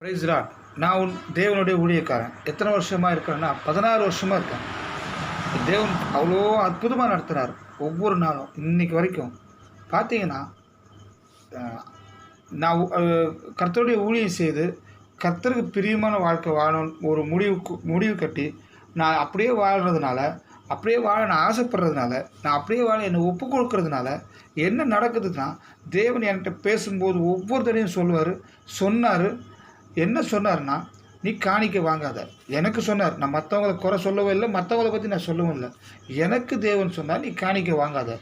Price Lord. நான் தேவனுடைய ஊழியக்காரன். எத்தனை வருஷமாக இருக்கிறேன்னா 16 வருஷமாக இருக்கேன். தேவன் அவ்வளோ அற்புதமாக நடத்துகிறார். ஒவ்வொரு நாளும் இன்னைக்கு வரைக்கும் பார்த்தீங்கன்னா, நான் கர்த்தருடைய ஊழியம் செய்து கர்த்தருக்கு பிரியமான வாழ்க்கை வாழணும் ஒரு முடிவு கட்டி நான் அப்படியே வாழ்கிறதுனால, அப்படியே வாழ நான் ஆசைப்படுறதுனால, நான் அப்படியே வாழ என்னை ஒப்பு கொடுக்கறதுனால என்ன நடக்குதுன்னா, தேவன் என்கிட்ட பேசும்போது ஒவ்வொரு தடையும் சொன்னார். என்ன சொன்னார்னா, நீ காணிக்க வாங்காத. எனக்கு சொன்னார். நான் மற்றவங்களை குறை சொல்லவும் இல்லை, மற்றவங்களை பற்றி நான் சொல்லவும் இல்லை. எனக்கு தேவன் சொன்னார், நீ காணிக்க வாங்காத.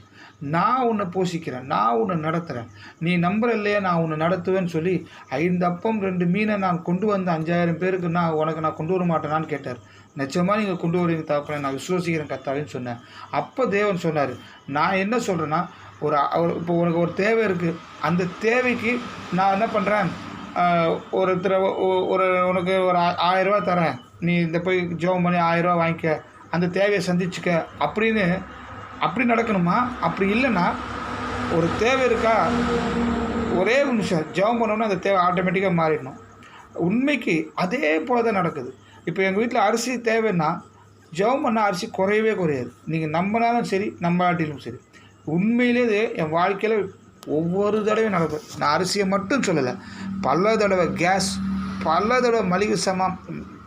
நான் உன்னை போஷிக்கிறேன், நான் உன்னை நடத்துகிறேன். நீ நம்புற இல்லையா, நான் உன்னை நடத்துவேன்னு சொல்லி 5 அப்பம் 2 மீனை நான் கொண்டு வந்த 5000 பேருக்கு உனக்கு நான் கொண்டு வர மாட்டேனான்னு கேட்டார். நிச்சயமாக நீங்கள் கொண்டு வருவீங்க தகப்பனே, நான் விசுவாசிக்கிறேன் கர்த்தாவேன்னு சொன்னேன். அப்போ தேவன் சொன்னார், நான் என்ன சொல்கிறேன்னா, இப்போ உனக்கு ஒரு தேவை இருக்குது. அந்த தேவைக்கு நான் என்ன பண்ணுறேன், உனக்கு ஒரு 1000 ரூபா தரேன், நீ இந்த போய் ஜெபம் பண்ணி 1000 ரூபா வாங்கிக்க, அந்த தேவையை சந்திச்சுக்க அப்படி நடக்கணுமா? அப்படி இல்லைன்னா, ஒரு தேவை இருக்கா, ஒரே நிமிஷம் ஜெபம் பண்ணோன்னா அந்த தேவை ஆட்டோமேட்டிக்காக மாறிடணும். உண்மைக்கு அதே போல் தான் நடக்குது. இப்போ எங்கள் வீட்டில் அரிசி தேவைன்னா ஜெபம் பண்ணால் அரிசி குறையாது. நீங்கள் நம்பினாலும் சரி, நம்பாட்டிலும் சரி. உண்மையிலே என் வாழ்க்கையில் ஒவ்வொரு தடவையும் நடக்கும். நான் அரிசியை மட்டும் சொல்லலை, பல தடவை கேஸ், பல தடவை மளிகை சாமான்,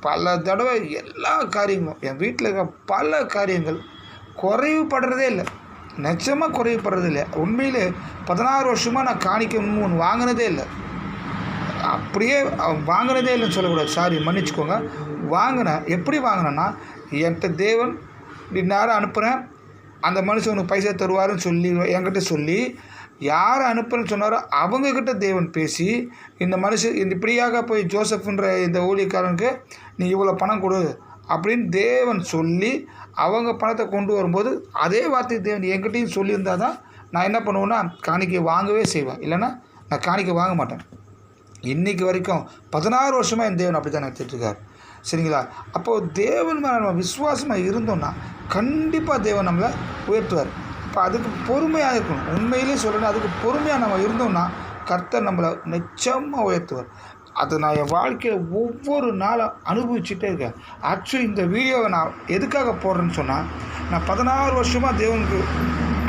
பல தடவை எல்லா காரியங்களும் என் வீட்டில் இருக்க பல காரியங்கள் குறைவுபடுறதே இல்லை. நிச்சயமாக குறைவுபடுறதே இல்லை. உண்மையிலே 16 வருஷமாக நான் காணிக்க ஒன்று வாங்கினதே இல்லை. அப்படியே வாங்கினதே இல்லைன்னு சொல்லக்கூடாது, சாரி மன்னிச்சுக்கோங்க. வாங்கினேன். எப்படி வாங்கினேன்னா, என்கிட்ட தேவன் நேரம் அனுப்புகிறேன், அந்த மனுஷனுக்கு பைசா தருவாருன்னு சொல்லி என்கிட்ட சொல்லி, யாரை அனுப்புன்னு சொன்னாரோ அவங்கக்கிட்ட தேவன் பேசி, இந்த மனுஷன் இப்படியாக போய் ஜோசப்ன்ற இந்த ஊழியக்காரனுக்கு நீ இவ்வளோ பணம் கொடு அப்படின்னு தேவன் சொல்லி அவங்க பணத்தை கொண்டு வரும்போது, அதே வார்த்தை தேவன் என்கிட்டையும் சொல்லியிருந்தால் தான் நான் என்ன பண்ணுவேன்னா காணிக்கை வாங்கவே செய்வேன். இல்லைன்னா நான் காணிக்கை வாங்க மாட்டேன். இன்றைக்கி வரைக்கும் 16 வருஷமாக என் தேவன் அப்படி தான் நடத்திட்டுருக்கார். சரிங்களா? அப்போது தேவன் மேலே நம்ம விசுவாசமாக இருந்தோம்னா கண்டிப்பாக தேவன் நம்மளை உயர்த்துவார். இப்போ அதுக்கு பொறுமையாக இருக்கணும். உண்மையிலே சொல்லணும், அதுக்கு பொறுமையாக நம்ம இருந்தோம்னா கர்த்தர் நம்மளை நிச்சயமாக உயர்த்துவார். அது நான் என் வாழ்க்கையில் ஒவ்வொரு நாளும் அனுபவிச்சுட்டே இருக்கேன். ஆக்சுவலி இந்த வீடியோவை நான் எதுக்காக போடுறேன்னு சொன்னால், நான் 16 வருஷமாக தேவனுக்கு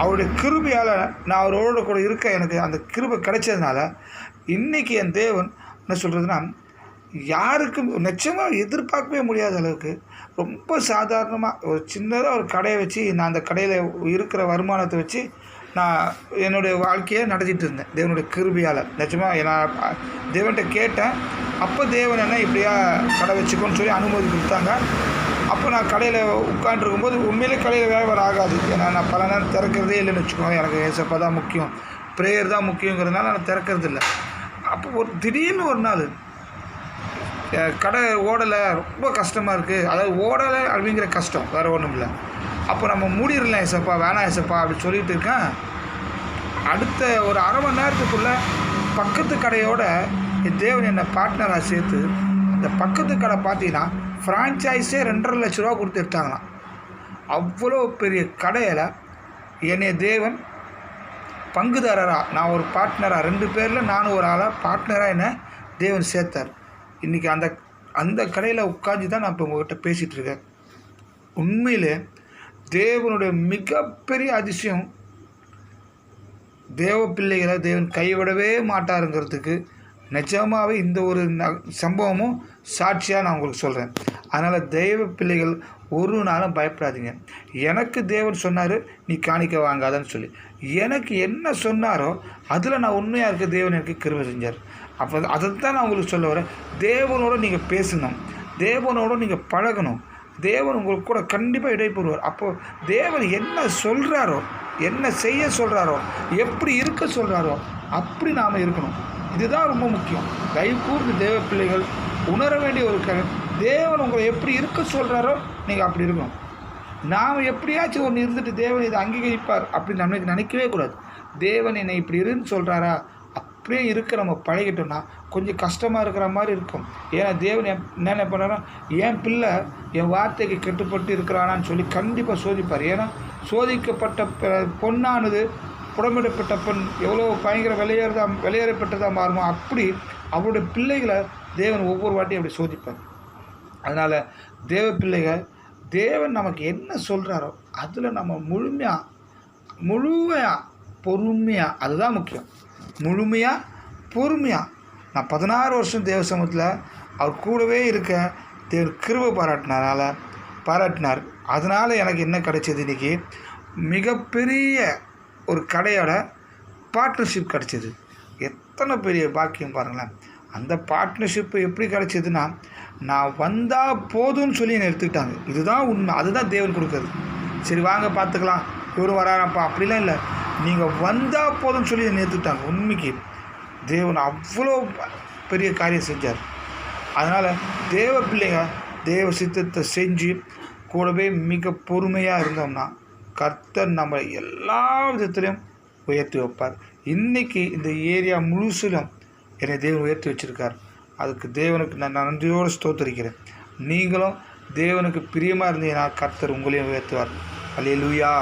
அவருடைய கிருபையால் நான் அவரோட கூட இருக்க எனக்கு அந்த கிருபை கிடைச்சதுனால இன்றைக்கி என் தேவன் என்ன சொல்கிறதுனா, யாருக்கும் நிச்சயமாக எதிர்பார்க்கவே முடியாத அளவுக்கு ரொம்ப சாதாரணமாக ஒரு சின்னதாக ஒரு கடையை வச்சு, நான் அந்த கடையில் இருக்கிற வருமானத்தை வச்சு நான் என்னுடைய வாழ்க்கையை நடத்திட்டு இருந்தேன் தேவனுடைய கிருபையால். நிச்சயமாக நான் தேவன்கிட்ட கேட்டேன். அப்போ தேவன் என்ன இப்படியா கடை வச்சுக்கோன்னு சொல்லி அனுமதி கொடுத்தாங்க. அப்போ நான் கடையில் உட்காண்ட்ருக்கும்போது உண்மையிலே கடையில் வியாபாரம் ஆகாது. ஏன்னா நான் பல நேரம் திறக்கிறதே இல்லைன்னு வச்சுக்கோங்க. எனக்கு ஏசப்பா தான் முக்கியம், ப்ரேயர் தான் முக்கியங்கிறதுனால நான் திறக்கிறது இல்லை. அப்போ திடீர்னு ஒரு நாள் கடை ஓடலை, ரொம்ப கஷ்டமாக இருக்குது. அதாவது ஓடலை அப்படிங்கிற கஷ்டம், வேறு ஒன்றும் இல்லை. அப்போ நம்ம மூடிடலாம் ஏசப்பா, வேணாம் ஏசப்பா அப்படி சொல்லிட்டு இருக்கேன். அடுத்த ஒரு அரை மணி நேரத்துக்குள்ளே பக்கத்து கடையோட தேவன் என்னை பார்ட்னராக சேர்த்து, அந்த பக்கத்து கடை பார்த்தீங்கன்னா ஃப்ரான்ச்சைஸே 2.5 லட்ச ரூபா கொடுத்து எடுத்தாங்களாம். அவ்வளோ பெரிய கடையில் என்னை தேவன் பங்குதாரராக, நான் ஒரு பார்ட்னராக, 2 பேரில் நானும் ஒரு ஆளாக பார்ட்னராக என்னை தேவன் சேர்த்தார். இன்றைக்கி அந்த கடையில் உட்காந்து தான் நான் இப்போ உங்கள்கிட்ட பேசிகிட்ருக்கேன். உண்மையிலே தேவனுடைய மிகப்பெரிய அதிசயம், தேவ பிள்ளைகளை தேவன் கைவிடவே மாட்டாருங்கிறதுக்கு நிஜமாகவே இந்த ஒரு சம்பவமும் சாட்சியாக நான் உங்களுக்கு சொல்கிறேன். அதனால் தெய்வ பிள்ளைகள் ஒரு நாளும் பயப்படாதீங்க. எனக்கு தேவன் சொன்னார் நீ காணிக்க வாங்காதன்னு சொல்லி, எனக்கு என்ன சொன்னாரோ அதில் நான் உண்மையாக இருக்க தேவன் எனக்கு கிருபை செஞ்சார். அப்போ அதைத்தான் நான் உங்களுக்கு சொல்ல வரேன். தேவனோடு நீங்கள் பேசணும், தேவனோடு நீங்கள் பழகணும். தேவன் உங்களுக்கு கூட கண்டிப்பாக இடைப்படுவார். அப்போது தேவன் என்ன சொல்கிறாரோ, என்ன செய்ய சொல்கிறாரோ, எப்படி இருக்க சொல்கிறாரோ அப்படி நாம் இருக்கணும். இதுதான் ரொம்ப முக்கியம். கைகூர்ந்து தேவ பிள்ளைகள் உணர வேண்டிய ஒரு தேவன் உங்களை எப்படி இருக்க சொல்கிறாரோ நீங்கள் அப்படி இருக்கணும். நாம் எப்படியாச்சும் ஒன்று இருந்துட்டு தேவன் இதை அங்கீகரிப்பார் அப்படின்னு நம்மளுக்கு நினைக்கவே கூடாது. தேவன் என்னை இப்படி இருன்னு சொல்கிறாரா, அப்படியே இருக்க நம்ம பழகிட்டோம்னா கொஞ்சம் கஷ்டமாக இருக்கிற மாதிரி இருக்கும். ஏன்னா தேவன் என்ன பண்ணாரா, என் பிள்ளை என் வார்த்தைக்கு கட்டுப்பட்டு இருக்கிறானான்னு சொல்லி கண்டிப்பாக சோதிப்பார். ஏன்னா சோதிக்கப்பட்ட பொண்ணானது புடமிடப்பட்ட பெண் எவ்வளோ பயங்கர வெளியேறப்பட்டதாக மாறுமோ அப்படி அவருடைய பிள்ளைகளை தேவன் ஒவ்வொரு வாட்டியும் அப்படி சோதிப்பார். அதனால் தேவ பிள்ளைகள், தேவன் நமக்கு என்ன சொல்கிறாரோ அதில் நம்ம முழுமையாக பொறுமையாக, அதுதான் முக்கியம். முழுமையாக பொறுமையாக. நான் 16 வருஷம் தேவ சமூகத்தில் அவர் கூடவே இருக்க தேவன் கிருபை பாராட்டினார். அதனால் எனக்கு என்ன கிடைச்சது, இன்றைக்கி மிகப்பெரிய ஒரு கடையோட பார்ட்னர்ஷிப் கிடச்சிது. எத்தனை பெரிய பாக்கியம் பாருங்களேன். அந்த பார்ட்னர்ஷிப்பு எப்படி கிடச்சிதுன்னா, நான் வந்தால் போதும்னு சொல்லி என்னை எடுத்துக்கிட்டாங்க. இதுதான் உண்மை. அதுதான் தேவன் கொடுக்குறது. சரி வாங்க பார்த்துக்கலாம், இவரும் வராரப்பா, அப்படிலாம் இல்லை. நீங்கள் வந்தால் போதும்னு சொல்லி என்னை எடுத்துக்கிட்டாங்க. உண்மைக்கு தேவன் அவ்வளோ பெரிய காரியம் செஞ்சார். அதனால் தேவ பிள்ளைங்க தேவ சித்தத்தை செஞ்சு கூடவே மிக பொறுமையாக இருந்தோம்னா கர்த்தர் நம்ம எல்லா விதத்துலையும் உயர்த்தி வைப்பார். இன்றைக்கி இந்த ஏரியா முழுசிலும் என்னை தேவன் உயர்த்தி வச்சுருக்கார். அதுக்கு தேவனுக்கு நான் நன்றியோடு ஸ்தோத்திரிக்கிறேன். நீங்களும் தேவனுக்கு பிரியமாக இருந்தீங்கன்னா கர்த்தர் உங்களையும் உயர்த்துவார். அல்லேலூயா.